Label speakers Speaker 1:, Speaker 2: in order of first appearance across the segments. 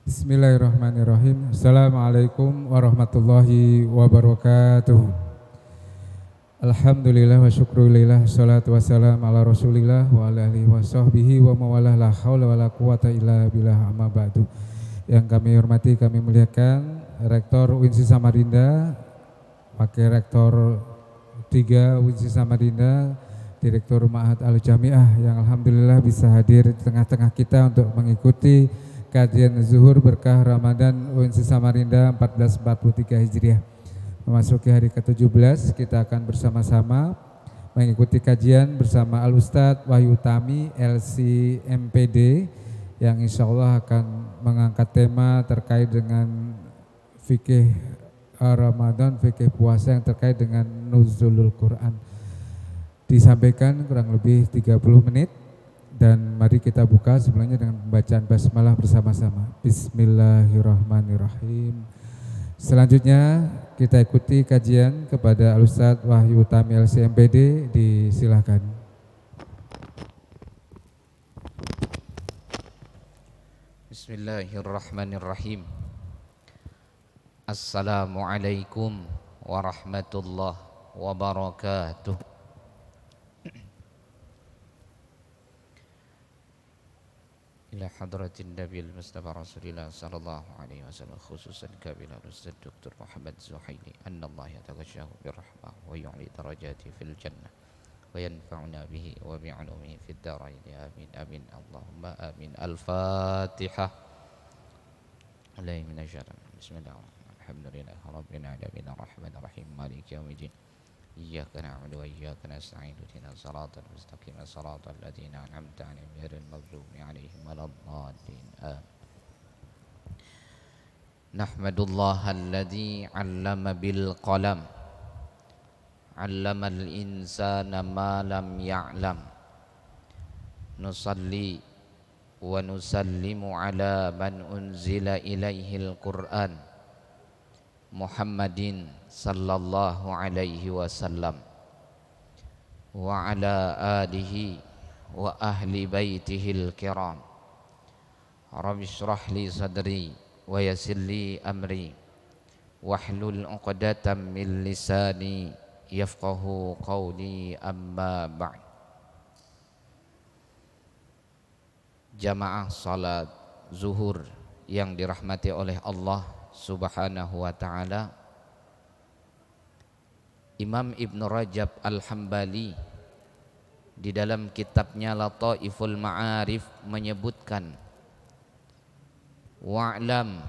Speaker 1: Bismillahirrahmanirrahim. Assalamualaikum warahmatullahi wabarakatuh. Alhamdulillah wa syukrulillah. Salatu wassalam ala rasulillah wa ala alihi wa sahbihi wa mawalah. La hawla wa la quwata illa billah, amma ba'du. Yang kami hormati, kami muliakan Rektor UINSI Samarinda, Wakil Rektor 3 UINSI Samarinda, Direktur Ma'had Al-Jami'ah yang alhamdulillah bisa hadir di tengah-tengah kita untuk mengikuti kajian zuhur berkah Ramadan UINSI Samarinda 1443 Hijriah. Memasuki hari ke-17, kita akan bersama-sama mengikuti kajian bersama Al-Ustadz Wahyu Tami LC MPD yang insya Allah akan mengangkat tema terkait dengan fikih Ramadan, fikih puasa yang terkait dengan nuzulul Quran. Disampaikan kurang lebih 30 menit. Dan mari kita buka sebelumnya dengan pembacaan basmalah bersama-sama. Bismillahirrahmanirrahim. Selanjutnya kita ikuti kajian kepada Al-Ustadz Wahyu Tami LCMPD. Disilakan.
Speaker 2: Bismillahirrahmanirrahim. Assalamualaikum warahmatullahi wabarakatuh. Ila hadratin Nabil Mustafa Rasulillah sallallahu alaihi wasallam, khususan kabilah Ustaz Dr. Muhammad Zuhaili, annallaha yataghashahu birrahmah wa yu'li darajati fil jannah wa yanfa'una bihi wa bi'ulumihi fid dharain. Amin amin Allahumma amin. Al-Fatihah. Alaihi minasyaitan. Bismillahirrahmanirrahim. Alhamdulillahi rabbil alamin arrahmanir rahim maliki yaumiddin. Iyyaka na'budu wa iyyaka nasta'in. Ihdinas siratal mustaqim, siratal ladzina an'amta 'alaihim ghairil maghdubi 'alaihim waladdallin. Nahmadullaha alladzi 'allama bil qalam, 'allamal insana ma lam ya'lam. Nusalli wa nusallimu ala man unzila ilaihil Qur'an, Muhammadin sallallahu alaihi wasallam wa ala alihi wa ahli baitihil kiram. Rabbi shrah li sadri wa yassir li amri wahlul 'uqdatam min lisani yafqahu qawli, amma ba'd. Jamaah salat zuhur yang dirahmati oleh Allah Subhanahu wa ta'ala, Imam Ibn Rajab Al-Hambali di dalam kitabnya Lataiful Ma'arif menyebutkan, wa'lam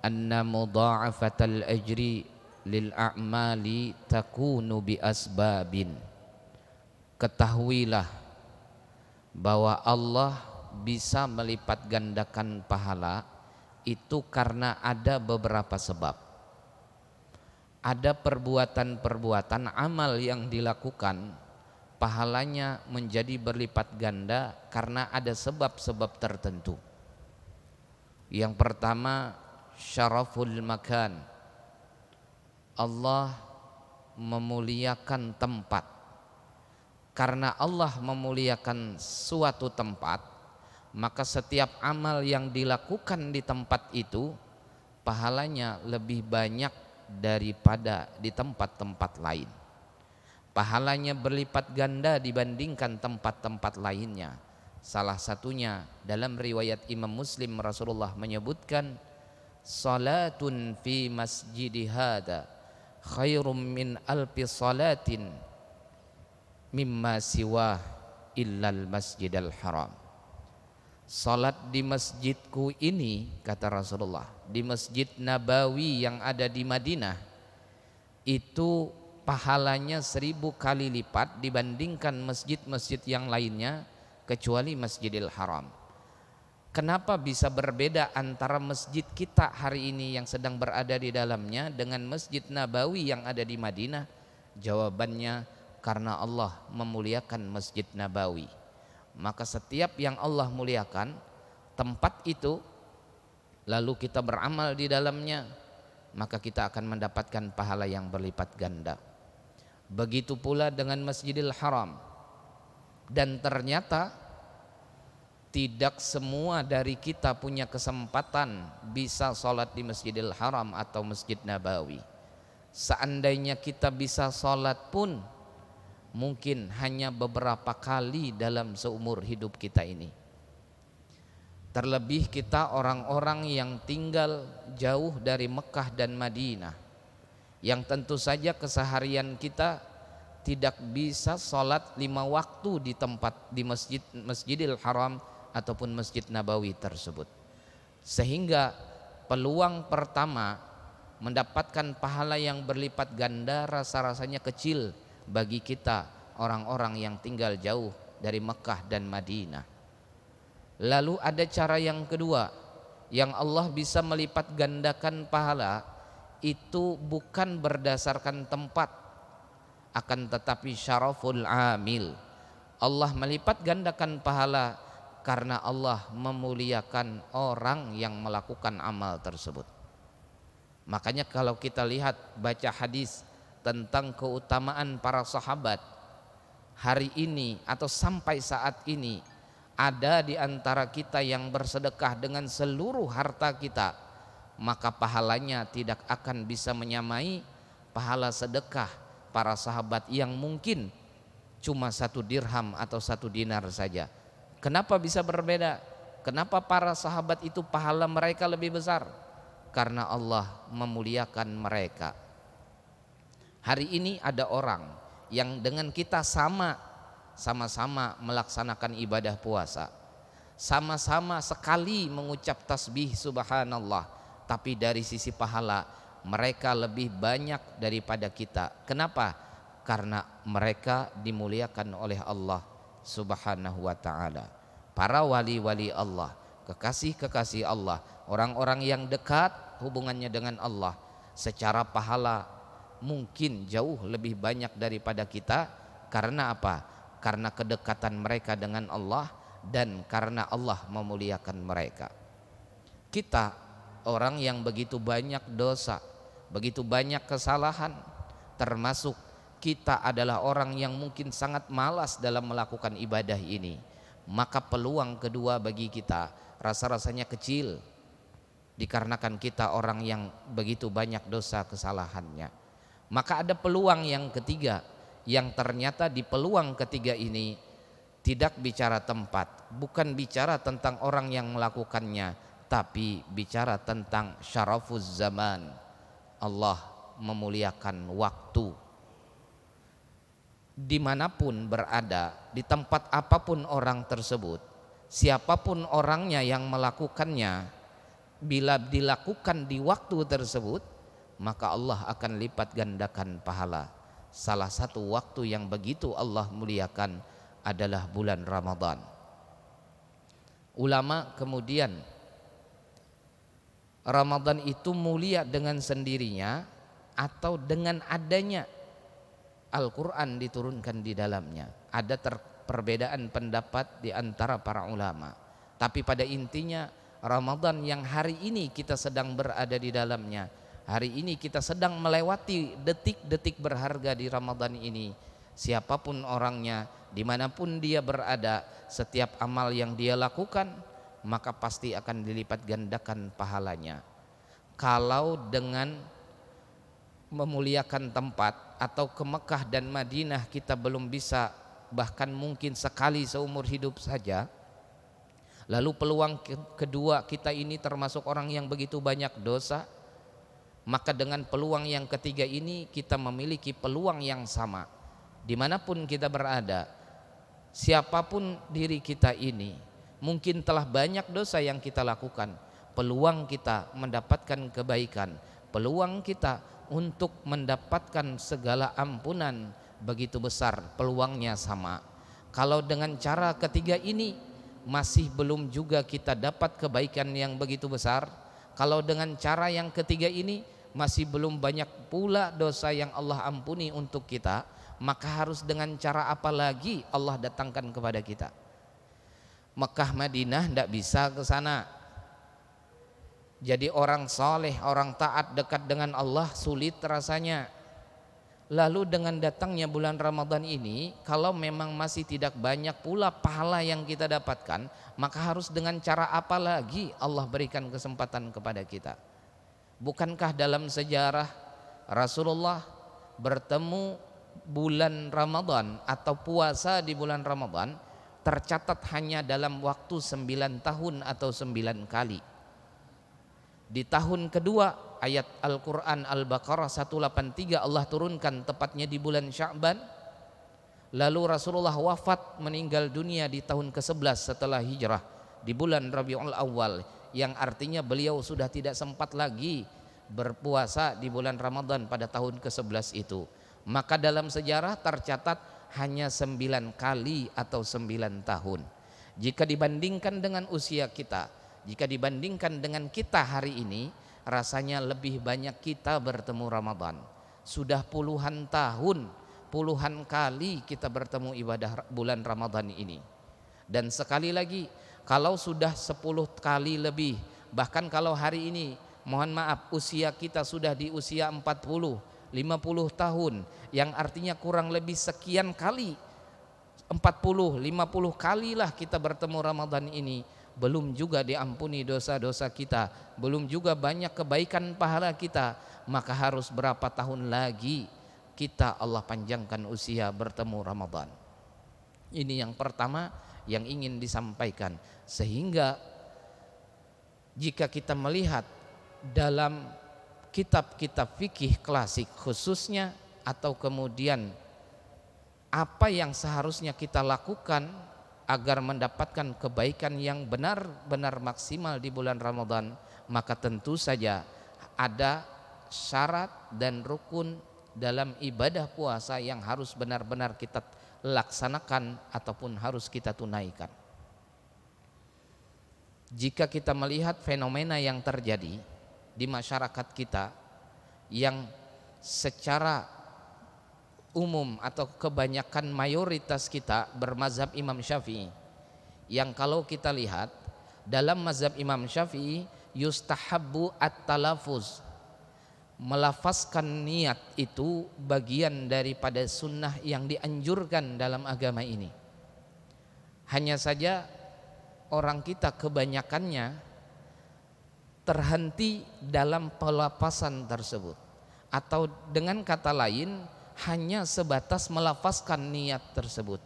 Speaker 2: anna mudha'afatal ajri lil a'mali takunu bi asbabin. Ketahuilah bahwa Allah bisa melipat gandakan pahala itu karena ada beberapa sebab. Ada perbuatan-perbuatan amal yang dilakukan, pahalanya menjadi berlipat ganda karena ada sebab-sebab tertentu. Yang pertama, syaraful makan. Allah memuliakan tempat. Karena Allah memuliakan suatu tempat, maka setiap amal yang dilakukan di tempat itu pahalanya lebih banyak daripada di tempat-tempat lain. Pahalanya berlipat ganda dibandingkan tempat-tempat lainnya. Salah satunya dalam riwayat Imam Muslim, Rasulullah menyebutkan, salatun fi masjidi hada khairum min alfi salatin mimma siwah illal masjidal haram. Salat di masjidku ini, kata Rasulullah, di Masjid Nabawi yang ada di Madinah, itu pahalanya 1000 kali lipat dibandingkan masjid-masjid yang lainnya kecuali Masjidil Haram. Kenapa bisa berbeda antara masjid kita hari ini yang sedang berada di dalamnya dengan Masjid Nabawi yang ada di Madinah? Jawabannya, karena Allah memuliakan Masjid Nabawi. Maka setiap yang Allah muliakan tempat itu, lalu kita beramal di dalamnya, maka kita akan mendapatkan pahala yang berlipat ganda. Begitu pula dengan Masjidil Haram. Dan ternyata Tidak semua dari kita punya kesempatan bisa sholat di Masjidil Haram atau Masjid Nabawi. Seandainya kita bisa sholat pun mungkin hanya beberapa kali dalam seumur hidup kita ini. Terlebih kita orang-orang yang tinggal jauh dari Mekah dan Madinah, yang tentu saja keseharian kita tidak bisa sholat 5 waktu di tempat di Masjidil Haram ataupun Masjid Nabawi tersebut. Sehingga peluang pertama mendapatkan pahala yang berlipat ganda rasa-rasanya kecil bagi kita orang-orang yang tinggal jauh dari Mekah dan Madinah. Lalu ada cara yang kedua yang Allah bisa melipat gandakan pahala, itu bukan berdasarkan tempat, akan tetapi syaraful amil. Allah melipat gandakan pahala karena Allah memuliakan orang yang melakukan amal tersebut. Makanya kalau kita lihat baca hadis tentang keutamaan para sahabat, hari ini atau sampai saat ini ada di antara kita yang bersedekah dengan seluruh harta kita, maka pahalanya tidak akan bisa menyamai pahala sedekah para sahabat yang mungkin cuma 1 dirham atau 1 dinar saja. Kenapa bisa berbeda? Kenapa para sahabat itu pahala mereka lebih besar? Karena Allah memuliakan mereka. Hari ini ada orang yang dengan kita sama-sama melaksanakan ibadah puasa, sama-sama sekali mengucap tasbih subhanallah, tapi dari sisi pahala mereka lebih banyak daripada kita. Kenapa? Karena mereka dimuliakan oleh Allah Subhanahu wa ta'ala. Para wali-wali Allah, kekasih-kekasih Allah, orang-orang yang dekat hubungannya dengan Allah, secara pahala mungkin jauh lebih banyak daripada kita. Karena apa? Karena kedekatan mereka dengan Allah dan karena Allah memuliakan mereka. Kita orang yang begitu banyak dosa, begitu banyak kesalahan, termasuk kita adalah orang yang mungkin sangat malas dalam melakukan ibadah ini, maka peluang kedua bagi kita rasa-rasanya kecil, dikarenakan kita orang yang begitu banyak dosa kesalahannya. Maka ada peluang yang ketiga, yang ternyata di peluang ketiga ini tidak bicara tempat, bukan bicara tentang orang yang melakukannya, tapi bicara tentang syarafuz zaman. Allah memuliakan waktu. Dimanapun berada, di tempat apapun orang tersebut, siapapun orangnya yang melakukannya, bila dilakukan di waktu tersebut, maka Allah akan lipat gandakan pahala. Salah satu waktu yang begitu Allah muliakan adalah bulan Ramadan. Ulama kemudian, Ramadan itu mulia dengan sendirinya atau dengan adanya Al-Quran diturunkan di dalamnya. Ada perbedaan pendapat di antara para ulama, tapi pada intinya Ramadan yang hari ini kita sedang berada di dalamnya, hari ini kita sedang melewati detik-detik berharga di Ramadan ini. Siapapun orangnya, dimanapun dia berada, setiap amal yang dia lakukan maka pasti akan dilipat gandakan pahalanya. Kalau dengan memuliakan tempat atau ke Mekah dan Madinah kita belum bisa, bahkan mungkin sekali seumur hidup saja, lalu peluang kedua kita ini termasuk orang yang begitu banyak dosa, maka dengan peluang yang ketiga ini kita memiliki peluang yang sama. Dimanapun kita berada, siapapun diri kita ini, mungkin telah banyak dosa yang kita lakukan, peluang kita mendapatkan kebaikan, peluang kita untuk mendapatkan segala ampunan begitu besar, peluangnya sama. Kalau dengan cara ketiga ini masih belum juga kita dapat kebaikan yang begitu besar, kalau dengan cara yang ketiga ini masih belum banyak pula dosa yang Allah ampuni untuk kita, maka harus dengan cara apa lagi Allah datangkan kepada kita? Mekah Madinah tidak bisa ke sana. Jadi orang soleh, orang taat dekat dengan Allah sulit rasanya. Lalu dengan datangnya bulan Ramadan ini, kalau memang masih tidak banyak pula pahala yang kita dapatkan, maka harus dengan cara apa lagi Allah berikan kesempatan kepada kita? Bukankah dalam sejarah Rasulullah bertemu bulan Ramadan atau puasa di bulan Ramadan tercatat hanya dalam waktu 9 tahun atau 9 kali. Di tahun kedua ayat Al-Quran Al-Baqarah 183 Allah turunkan tepatnya di bulan Sya'ban. Lalu Rasulullah wafat meninggal dunia di tahun ke-11 setelah hijrah di bulan Rabiul Awal, yang artinya beliau sudah tidak sempat lagi berpuasa di bulan Ramadan pada tahun ke-11 itu. Maka dalam sejarah tercatat hanya 9 kali atau 9 tahun. Jika dibandingkan dengan usia kita, jika dibandingkan dengan kita hari ini, rasanya lebih banyak kita bertemu Ramadan. Sudah puluhan tahun, puluhan kali kita bertemu ibadah bulan Ramadan ini. Dan sekali lagi, kalau sudah 10 kali lebih, bahkan kalau hari ini, mohon maaf, usia kita sudah di usia 40, 50 tahun, yang artinya kurang lebih sekian kali, 40, 50 kalilah kita bertemu Ramadan ini. Belum juga diampuni dosa-dosa kita, belum juga banyak kebaikan pahala kita, maka harus berapa tahun lagi kita Allah panjangkan usia bertemu Ramadan. Ini yang pertama yang ingin disampaikan. Sehingga jika kita melihat dalam kitab-kitab fikih klasik khususnya, atau kemudian apa yang seharusnya kita lakukan agar mendapatkan kebaikan yang benar-benar maksimal di bulan Ramadan, maka tentu saja ada syarat dan rukun dalam ibadah puasa yang harus benar-benar kita laksanakan ataupun harus kita tunaikan. Jika kita melihat fenomena yang terjadi di masyarakat kita yang secara umum atau kebanyakan mayoritas kita bermazhab Imam Syafi'i, yang kalau kita lihat dalam mazhab Imam Syafi'i yustahabbu at-talafuz, melafazkan niat itu bagian daripada sunnah yang dianjurkan dalam agama ini. Hanya saja orang kita kebanyakannya terhenti dalam pelafasan tersebut, atau dengan kata lain hanya sebatas melafazkan niat tersebut.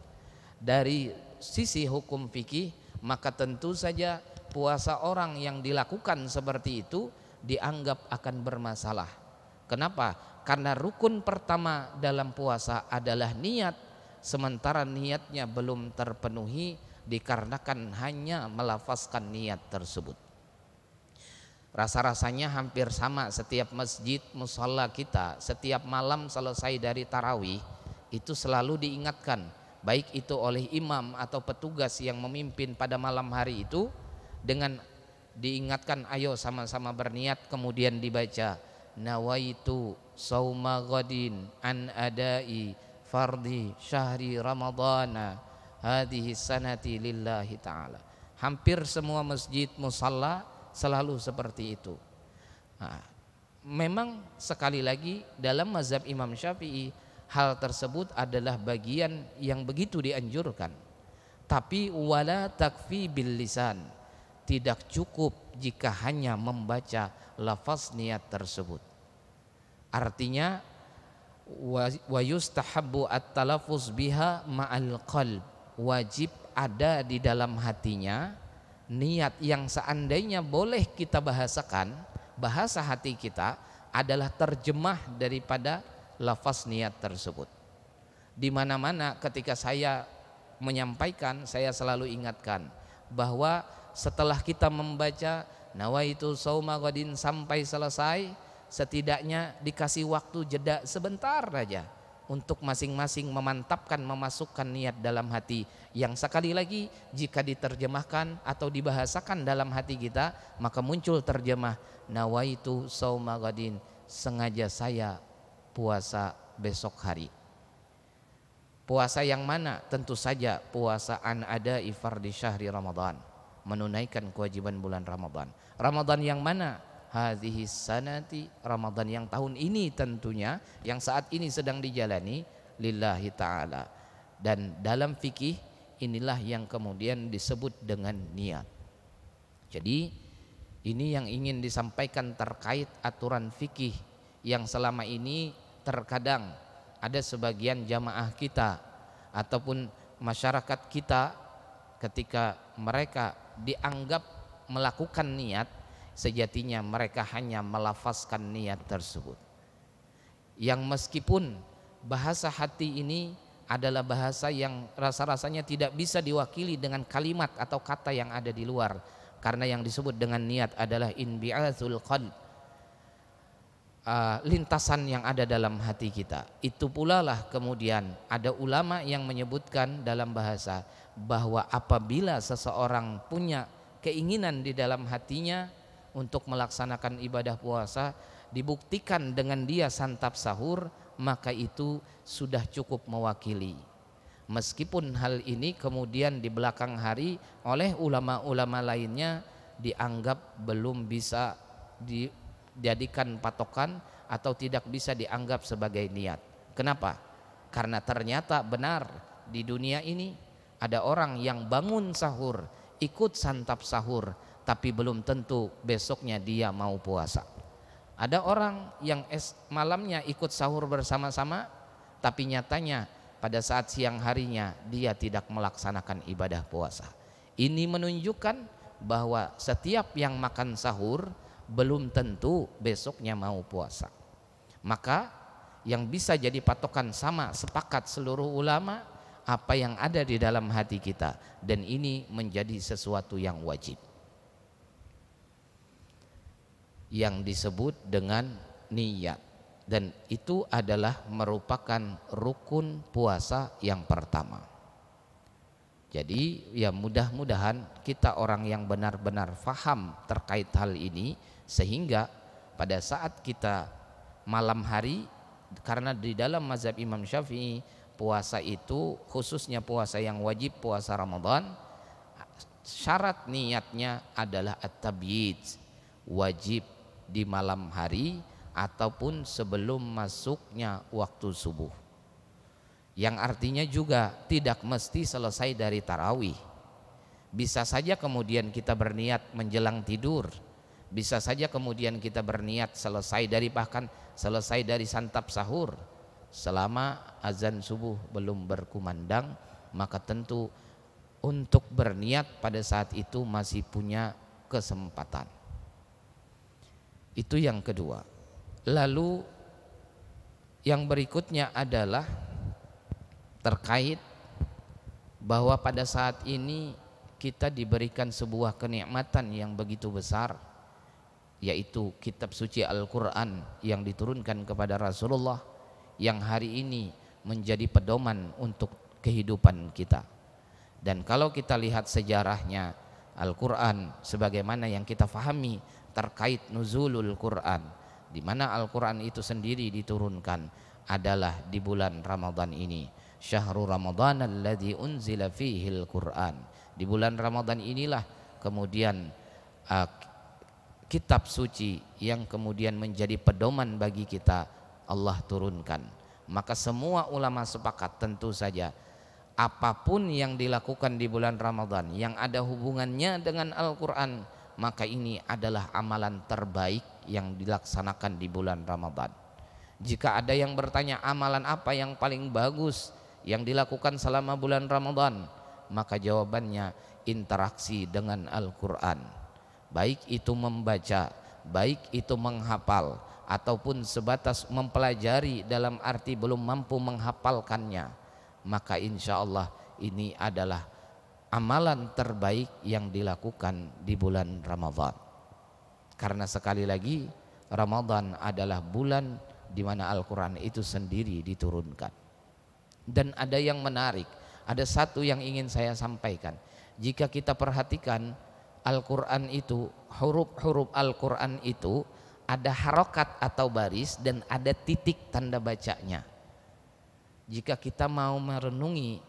Speaker 2: Dari sisi hukum fikih, maka tentu saja puasa orang yang dilakukan seperti itu dianggap akan bermasalah. Kenapa? Karena rukun pertama dalam puasa adalah niat, sementara niatnya belum terpenuhi dikarenakan hanya melafazkan niat tersebut. Rasa-rasanya hampir sama setiap masjid musholla kita, setiap malam selesai dari tarawih itu selalu diingatkan, baik itu oleh imam atau petugas yang memimpin pada malam hari itu, dengan diingatkan ayo sama-sama berniat, kemudian dibaca nawaitu sauma ghadin an adai fardi syahri ramadana hadhihi sanati lillahi ta'ala. Hampir semua masjid musalla selalu seperti itu. Nah, memang sekali lagi dalam mazhab Imam Syafi'i hal tersebut adalah bagian yang begitu dianjurkan. Tapi wala takfi bil lisan, tidak cukup jika hanya membaca lafaz niat tersebut. Artinya wa yustahabbu at-talaffuz biha ma'al qalb, wajib ada di dalam hatinya niat yang seandainya boleh kita bahasakan, bahasa hati kita adalah terjemah daripada lafaz niat tersebut. Di mana-mana ketika saya menyampaikan, saya selalu ingatkan bahwa setelah kita membaca nawaitu sauma ghadin sampai selesai, setidaknya dikasih waktu jeda sebentar saja untuk masing-masing memantapkan, memasukkan niat dalam hati, yang sekali lagi jika diterjemahkan atau dibahasakan dalam hati kita, maka muncul terjemah nawaitu sauma ghadin, sengaja saya puasa besok hari. Puasa yang mana? Tentu saja puasa an adai fardhi syahri Ramadan, menunaikan kewajiban bulan Ramadan. Ramadan yang mana? hadhihi sanati, Ramadan yang tahun ini tentunya, yang saat ini sedang dijalani, lillahi ta'ala. Dan dalam fikih inilah yang kemudian disebut dengan niat. Jadi ini yang ingin disampaikan terkait aturan fikih yang selama ini terkadang ada sebagian jamaah kita ataupun masyarakat kita ketika mereka dianggap melakukan niat, sejatinya mereka hanya melafazkan niat tersebut. Yang meskipun bahasa hati ini adalah bahasa yang rasa-rasanya tidak bisa diwakili dengan kalimat atau kata yang ada di luar, karena yang disebut dengan niat adalah inbi'athul qalb, lintasan yang ada dalam hati kita. Itu pula lah kemudian ada ulama yang menyebutkan dalam bahasa bahwa apabila seseorang punya keinginan di dalam hatinya untuk melaksanakan ibadah puasa, dibuktikan dengan dia santap sahur, maka itu sudah cukup mewakili. Meskipun hal ini kemudian di belakang hari oleh ulama-ulama lainnya dianggap belum bisa dijadikan patokan atau tidak bisa dianggap sebagai niat. Kenapa? Karena ternyata benar di dunia ini ada orang yang bangun sahur, ikut santap sahur, tapi belum tentu besoknya dia mau puasa. Ada orang yang malamnya ikut sahur bersama-sama, tapi nyatanya pada saat siang harinya dia tidak melaksanakan ibadah puasa. Ini menunjukkan bahwa setiap yang makan sahur belum tentu besoknya mau puasa. Maka yang bisa jadi patokan sama sepakat seluruh ulama apa yang ada di dalam hati kita, dan ini menjadi sesuatu yang wajib, yang disebut dengan niat, dan itu adalah merupakan rukun puasa yang pertama. Jadi ya mudah-mudahan kita orang yang benar-benar faham terkait hal ini, sehingga pada saat kita malam hari, karena di dalam mazhab Imam Syafi'i puasa itu khususnya puasa yang wajib, puasa Ramadan, syarat niatnya adalah at-tabyid, wajib di malam hari ataupun sebelum masuknya waktu subuh, yang artinya juga tidak mesti selesai dari tarawih. Bisa saja kemudian kita berniat menjelang tidur, bisa saja kemudian kita berniat selesai dari santap sahur. Selama azan subuh belum berkumandang, maka tentu untuk berniat pada saat itu masih punya kesempatan. Itu yang kedua. Lalu yang berikutnya adalah terkait bahwa pada saat ini kita diberikan sebuah kenikmatan yang begitu besar, yaitu kitab suci Al-Quran yang diturunkan kepada Rasulullah, yang hari ini menjadi pedoman untuk kehidupan kita. Dan kalau kita lihat sejarahnya Al-Quran sebagaimana yang kita fahami terkait nuzulul Quran, di mana Al-Quran itu sendiri diturunkan adalah di bulan Ramadan ini. Syahrul Ramadan alladzi unzila fihi al-Quran. Di bulan Ramadan inilah kemudian kitab suci yang kemudian menjadi pedoman bagi kita Allah turunkan. Maka semua ulama sepakat tentu saja apapun yang dilakukan di bulan Ramadan yang ada hubungannya dengan Al-Quran, maka ini adalah amalan terbaik yang dilaksanakan di bulan Ramadan. Jika ada yang bertanya amalan apa yang paling bagus yang dilakukan selama bulan Ramadan, maka jawabannya interaksi dengan Al-Quran, baik itu membaca, baik itu menghafal, ataupun sebatas mempelajari dalam arti belum mampu menghafalkannya, maka insya Allah ini adalah amalan terbaik yang dilakukan di bulan Ramadan. Karena sekali lagi Ramadan adalah bulan di mana Al-Quran itu sendiri diturunkan. Dan ada yang menarik, ada satu yang ingin saya sampaikan. Jika kita perhatikan Al-Quran itu, huruf-huruf Al-Quran itu ada harokat atau baris dan ada titik tanda bacanya. Jika kita mau merenungi,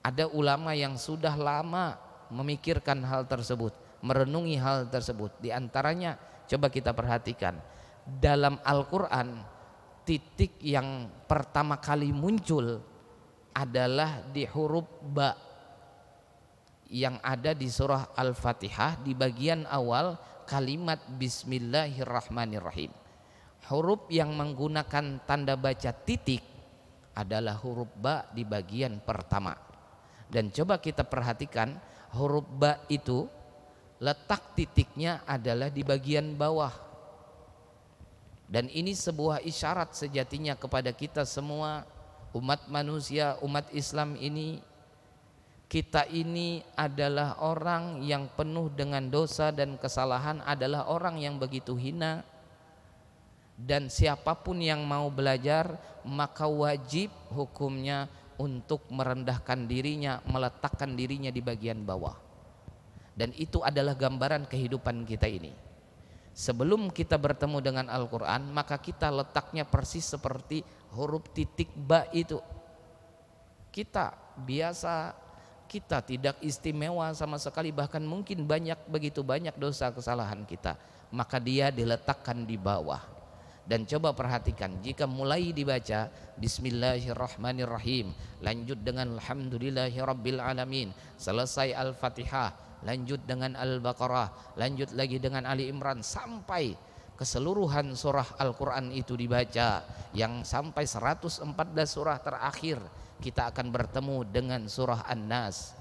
Speaker 2: ada ulama yang sudah lama memikirkan hal tersebut, merenungi hal tersebut. Di antaranya Coba kita perhatikan dalam Al-Quran, titik yang pertama kali muncul adalah di huruf ba yang ada di surah Al-Fatihah di bagian awal kalimat Bismillahirrahmanirrahim. Huruf yang menggunakan tanda baca titik adalah huruf ba di bagian pertama. Dan coba kita perhatikan huruf ba itu letak titiknya adalah di bagian bawah. Dan ini sebuah isyarat sejatinya kepada kita semua umat manusia, umat Islam ini. Kita ini adalah orang yang penuh dengan dosa dan kesalahan, adalah orang yang begitu hina. Dan siapapun yang mau belajar maka wajib hukumnya untuk merendahkan dirinya, meletakkan dirinya di bagian bawah. Dan itu adalah gambaran kehidupan kita ini. Sebelum kita bertemu dengan Al-Quran, maka kita letaknya persis seperti huruf titik ba itu. Kita biasa, kita tidak istimewa sama sekali, bahkan mungkin begitu banyak dosa kesalahan kita, maka dia diletakkan di bawah. Dan coba perhatikan, jika mulai dibaca Bismillahirrahmanirrahim, lanjut dengan Alhamdulillahirrabbilalamin, selesai Al-Fatihah, lanjut dengan Al-Baqarah, lanjut lagi dengan Ali Imran, sampai keseluruhan surah Al-Quran itu dibaca, yang sampai 114 surah terakhir, kita akan bertemu dengan surah An-Nas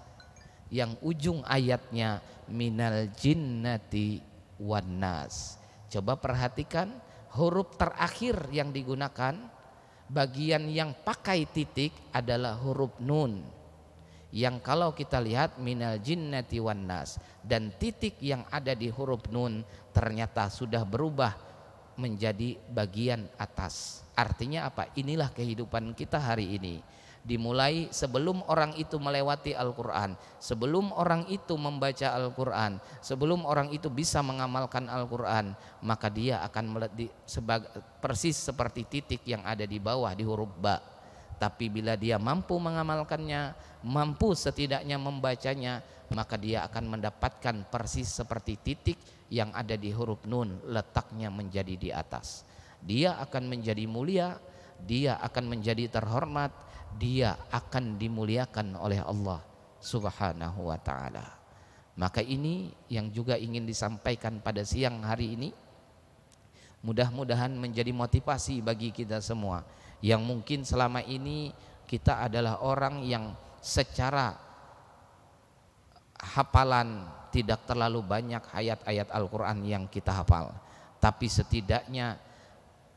Speaker 2: yang ujung ayatnya minal jinnati wan nas. Coba perhatikan huruf terakhir yang digunakan, bagian yang pakai titik adalah huruf nun, yang kalau kita lihat minal jinnati wan nas, dan titik yang ada di huruf nun ternyata sudah berubah menjadi bagian atas. Artinya apa? Inilah kehidupan kita hari ini. Dimulai sebelum orang itu melewati Al-Quran, sebelum orang itu membaca Al-Quran, sebelum orang itu bisa mengamalkan Al-Quran, maka dia akan persis seperti titik yang ada di bawah di huruf ba. Tapi bila dia mampu mengamalkannya, mampu setidaknya membacanya, maka dia akan mendapatkan persis seperti titik yang ada di huruf nun, letaknya menjadi di atas. Dia akan menjadi mulia, dia akan menjadi terhormat, dia akan dimuliakan oleh Allah Subhanahu wa ta'ala. Maka ini yang juga ingin disampaikan pada siang hari ini. Mudah-mudahan menjadi motivasi bagi kita semua yang mungkin selama ini kita adalah orang yang secara hafalan tidak terlalu banyak ayat-ayat Al-Quran yang kita hafal, tapi setidaknya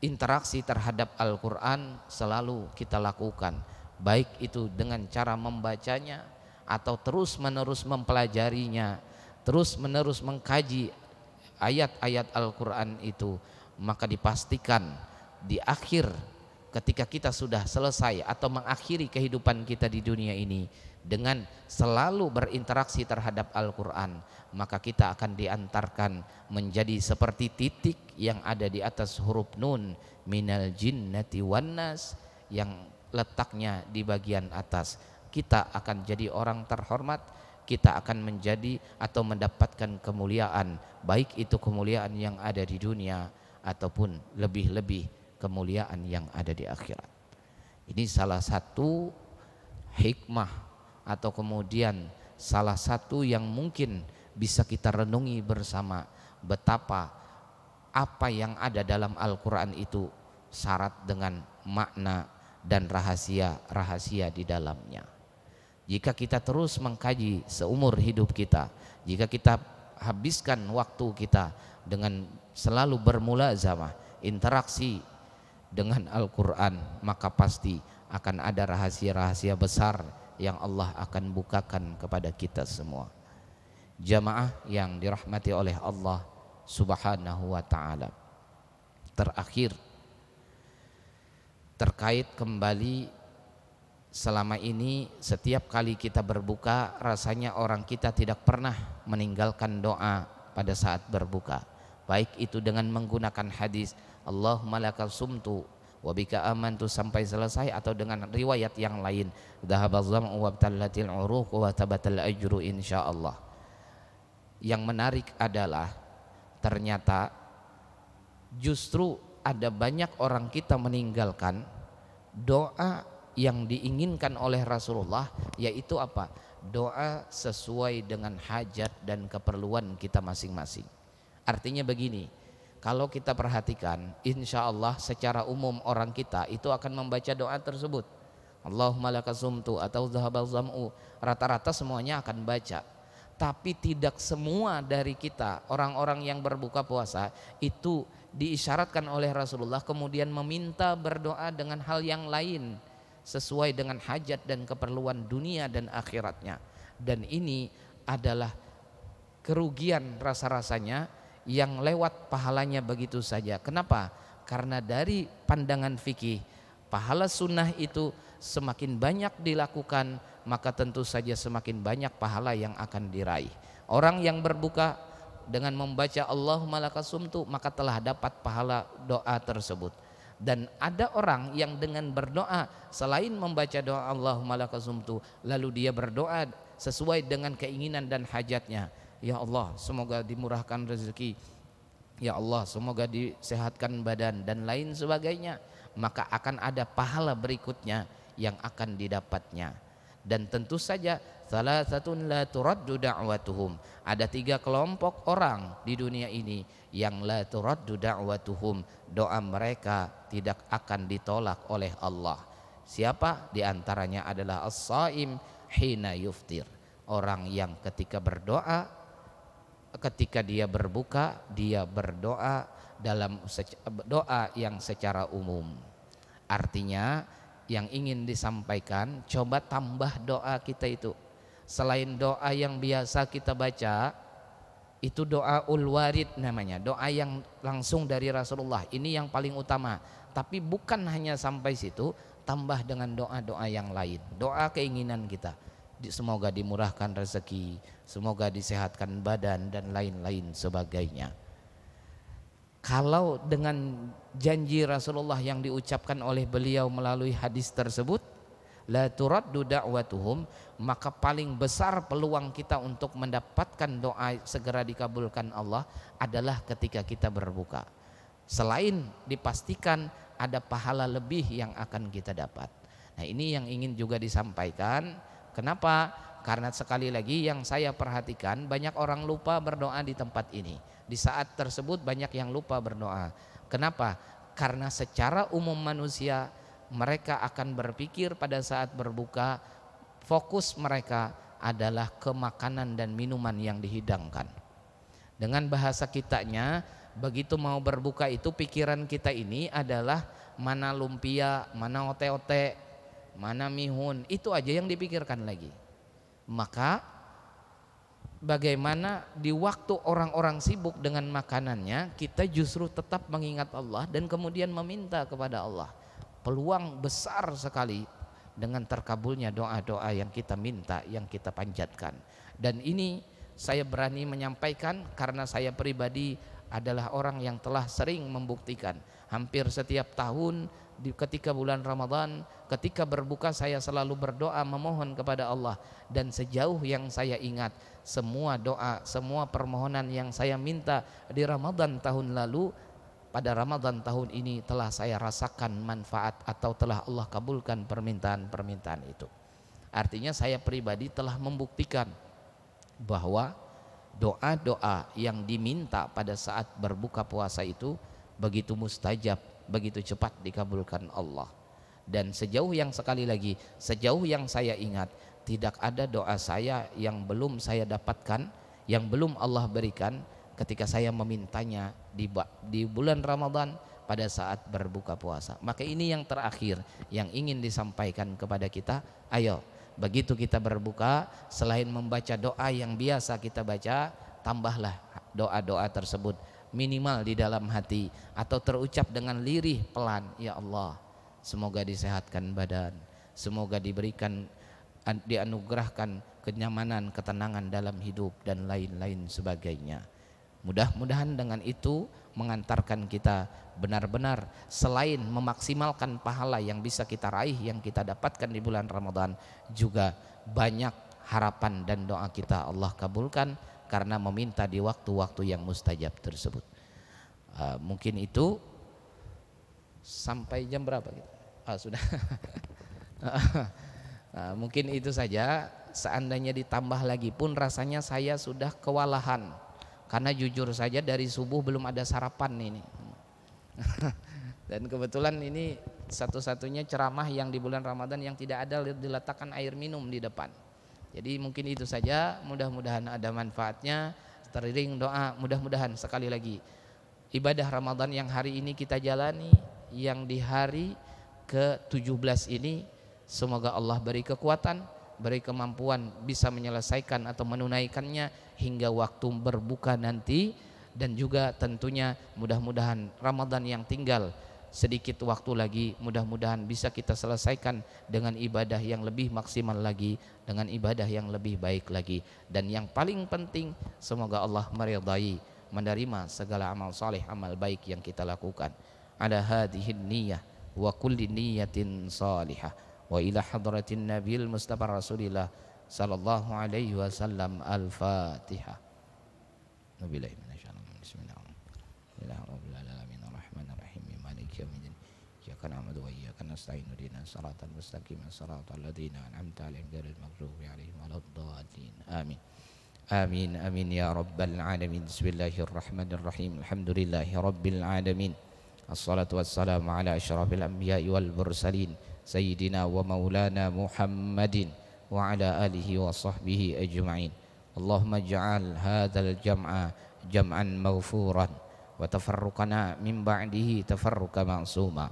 Speaker 2: interaksi terhadap Al-Quran selalu kita lakukan, baik itu dengan cara membacanya atau terus menerus mempelajarinya, terus menerus mengkaji ayat-ayat Al-Quran itu. Maka dipastikan di akhir, ketika kita sudah selesai atau mengakhiri kehidupan kita di dunia ini dengan selalu berinteraksi terhadap Al-Quran, maka kita akan diantarkan menjadi seperti titik yang ada di atas huruf nun minal jinnati wan nas, yang letaknya di bagian atas. Kita akan jadi orang terhormat, kita akan menjadi atau mendapatkan kemuliaan, baik itu kemuliaan yang ada di dunia ataupun lebih-lebih kemuliaan yang ada di akhirat. Ini salah satu hikmah atau kemudian salah satu yang mungkin bisa kita renungi bersama, betapa apa yang ada dalam Al-Quran itu syarat dengan makna dan rahasia-rahasia di dalamnya. Jika kita terus mengkaji seumur hidup kita, jika kita habiskan waktu kita dengan selalu bermulazamah, interaksi dengan Al-Quran, maka pasti akan ada rahasia-rahasia besar yang Allah akan bukakan kepada kita semua. Jamaah yang dirahmati oleh Allah Subhanahu wa ta'ala, terakhir terkait kembali, selama ini setiap kali kita berbuka rasanya orang kita tidak pernah meninggalkan doa pada saat berbuka, baik itu dengan menggunakan hadis Allahumma lakal sumtu wa bika amantu sampai selesai, atau dengan riwayat yang lain dhahabaz zam'u wa btallatil uruq wa tabatal ajru insyaallah. Yang menarik adalah ternyata justru ada banyak orang kita meninggalkan doa yang diinginkan oleh Rasulullah, yaitu apa? Doa sesuai dengan hajat dan keperluan kita masing-masing. Artinya begini, kalau kita perhatikan, insya Allah secara umum orang kita itu akan membaca doa tersebut. Allahumma lakasumtu atau zahabal zam'u, rata-rata semuanya akan baca. Tapi tidak semua dari kita, orang-orang yang berbuka puasa itu diisyaratkan oleh Rasulullah kemudian meminta berdoa dengan hal yang lain sesuai dengan hajat dan keperluan dunia dan akhiratnya. Dan ini adalah kerugian rasa-rasanya yang lewat pahalanya begitu saja. Kenapa? Karena dari pandangan fikih, pahala sunnah itu semakin banyak dilakukan, maka tentu saja semakin banyak pahala yang akan diraih. Orang yang berbuka dengan membaca Allahumma lakasumtu, maka telah dapat pahala doa tersebut. Dan ada orang yang dengan berdoa selain membaca doa Allahumma lakasumtu, lalu dia berdoa sesuai dengan keinginan dan hajatnya. Ya Allah, semoga dimurahkan rezeki. Ya Allah, semoga disehatkan badan dan lain sebagainya. Maka akan ada pahala berikutnya yang akan didapatnya. Dan tentu saja salasatun la turaddu da'watuhum, ada 3 kelompok orang di dunia ini yang la turaddu da'watuhum, doa mereka tidak akan ditolak oleh Allah. Siapa? Di antaranya adalah as-shaim hina yuftir, orang yang ketika berdoa, ketika dia berbuka, dia berdoa dalam doa yang secara umum. Artinya yang ingin disampaikan, coba tambah doa kita itu. Selain doa yang biasa kita baca, itu doa ul-warid namanya, doa yang langsung dari Rasulullah. Ini yang paling utama. Tapi bukan hanya sampai situ, tambah dengan doa-doa yang lain. Doa keinginan kita, semoga dimurahkan rezeki, semoga disehatkan badan dan lain-lain sebagainya. Kalau dengan janji Rasulullah yang diucapkan oleh beliau melalui hadis tersebut, la turaddu da'watuhum, maka paling besar peluang kita untuk mendapatkan doa segera dikabulkan Allah adalah ketika kita berbuka. Selain dipastikan ada pahala lebih yang akan kita dapat. Nah, ini yang ingin juga disampaikan. Kenapa? Karena sekali lagi yang saya perhatikan, banyak orang lupa berdoa di tempat ini. Di saat tersebut banyak yang lupa berdoa. Kenapa? Karena secara umum manusia, mereka akan berpikir pada saat berbuka, fokus mereka adalah ke makanan dan minuman yang dihidangkan. Dengan bahasa kitanya, begitu mau berbuka itu pikiran kita ini adalah mana lumpia, mana ote-ote, mana mihun, itu aja yang dipikirkan lagi. Maka bagaimana di waktu orang-orang sibuk dengan makanannya, kita justru tetap mengingat Allah dan kemudian meminta kepada Allah. Peluang besar sekali dengan terkabulnya doa-doa yang kita minta, yang kita panjatkan. Dan ini saya berani menyampaikan karena saya pribadi adalah orang yang telah sering membuktikan. Hampir setiap tahun ketika bulan Ramadan, ketika berbuka saya selalu berdoa memohon kepada Allah. Dan sejauh yang saya ingat, semua doa, semua permohonan yang saya minta di Ramadan tahun lalu, pada Ramadan tahun ini telah saya rasakan manfaat atau telah Allah kabulkan permintaan-permintaan itu. Artinya saya pribadi telah membuktikan bahwa doa-doa yang diminta pada saat berbuka puasa itu begitu mustajab, begitu cepat dikabulkan Allah. Dan sejauh yang sekali lagi, sejauh yang saya ingat, tidak ada doa saya yang belum saya dapatkan, yang belum Allah berikan ketika saya memintanya di bulan Ramadan pada saat berbuka puasa. Maka ini yang terakhir yang ingin disampaikan kepada kita. Ayo, begitu kita berbuka, selain membaca doa yang biasa kita baca, tambahlah doa-doa tersebut minimal di dalam hati atau terucap dengan lirih pelan. Ya Allah, semoga disehatkan badan, semoga diberikan, dianugerahkan kenyamanan, ketenangan dalam hidup dan lain-lain sebagainya. Mudah-mudahan dengan itu mengantarkan kita benar-benar selain memaksimalkan pahala yang bisa kita raih, yang kita dapatkan di bulan Ramadan, juga banyak harapan dan doa kita Allah kabulkan karena meminta di waktu-waktu yang mustajab tersebut. Mungkin itu sampai jam berapa gitu? Sudah. Mungkin itu saja. Seandainya ditambah lagi pun rasanya saya sudah kewalahan, karena jujur saja dari subuh belum ada sarapan ini. Dan kebetulan ini satu-satunya ceramah yang di bulan Ramadan yang tidak ada diletakkan air minum di depan. Jadi mungkin itu saja, mudah-mudahan ada manfaatnya. Teriring doa, mudah-mudahan sekali lagi ibadah Ramadan yang hari ini kita jalani, yang di hari ke-17 ini, semoga Allah beri kekuatan, beri kemampuan bisa menyelesaikan atau menunaikannya hingga waktu berbuka nanti. Dan juga tentunya mudah-mudahan Ramadan yang tinggal sedikit waktu lagi, mudah-mudahan bisa kita selesaikan dengan ibadah yang lebih maksimal lagi, dengan ibadah yang lebih baik lagi. Dan yang paling penting, semoga Allah meridai, menerima segala amal saleh, amal baik yang kita lakukan. Ala hadhihi niyah wa kulli niyatin salihah wa ila hadratin nabil mustafa rasulillah sallallahu alaihi wasallam. Al-Fatihah. Wabillahi minasyaitonir rajim. Bismillahirrahmanirrahim. Arrahmanirrahim. Maliki yaumiddin. Iyyaka na'budu wa iyyaka nasta'in. Ihdinas siratal mustaqim. Siratal ladzina an'amta 'alaihim ghairil maghdubi 'alaihim waladdallin. Amin. Amin amin ya rabbal alamin. Bismillahirrahmanirrahim. Alhamdulillahi rabbil alamin. Assalatu wassalamu ala asyrafil anbiya'i wal mursalin sayyidina wa maulana Muhammadin wa ala alihi wa sahbihi ajma'in. Allahumma ij'al hadzal jam'a jam'an maghfuran wa tafarruqana min ba'dihi tafarruqan ma'suma.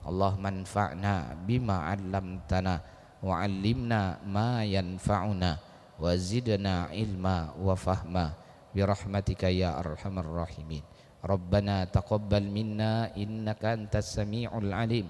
Speaker 2: Allahumma anfa'na bima 'allamtana wa 'allimna ma yanfa'una wa zidna ilma wa fahma birahmatika ya arhamar rahimin. Rabbana taqabbal minna innaka antas sami'ul alim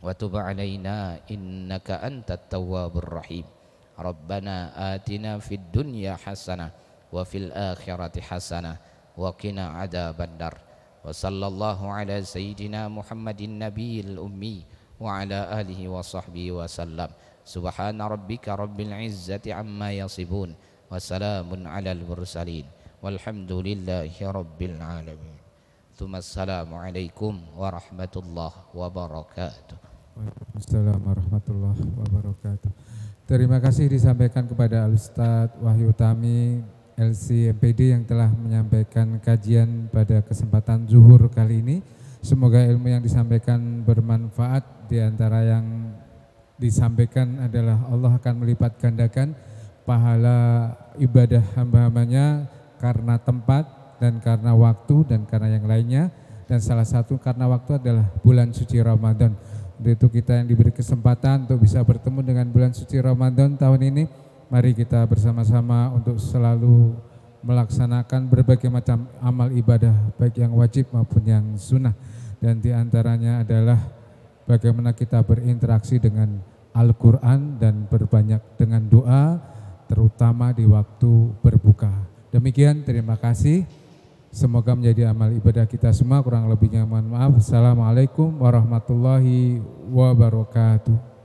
Speaker 2: wa tub 'alaina innaka antat tawwabur rahim. Rabbana atina fid dunya hasanah wa fil akhirati hasanah wa qina adzabannar. Wa sallallahu ala sayyidina Muhammadin nabiyil ummi wa ala alihi wa sahbihi wa sallam. Subhana rabbika rabbil izzati amma yasifun wa salamun alal mursalin walhamdulillahi rabbil alamin. Assalamualaikum warahmatullahi wabarakatuh.
Speaker 1: Waalaikumsalam warahmatullahi wabarakatuh. Terima kasih disampaikan kepada Al-Ustadz Wahyu Tami LC MPD yang telah menyampaikan kajian pada kesempatan zuhur kali ini. Semoga ilmu yang disampaikan bermanfaat. Di antara yang disampaikan adalah Allah akan melipat gandakan pahala ibadah hamba-hambanya karena tempat dan karena waktu dan karena yang lainnya. Dan salah satu karena waktu adalah bulan suci Ramadan. Untuk itu kita yang diberi kesempatan untuk bisa bertemu dengan bulan suci Ramadan tahun ini, mari kita bersama-sama untuk selalu melaksanakan berbagai macam amal ibadah, baik yang wajib maupun yang sunnah. Dan diantaranya adalah bagaimana kita berinteraksi dengan Al-Quran dan berbanyak dengan doa, terutama di waktu berbuka. Demikian, terima kasih. Semoga menjadi amal ibadah kita semua. Kurang lebihnya mohon maaf. Assalamualaikum warahmatullahi wabarakatuh.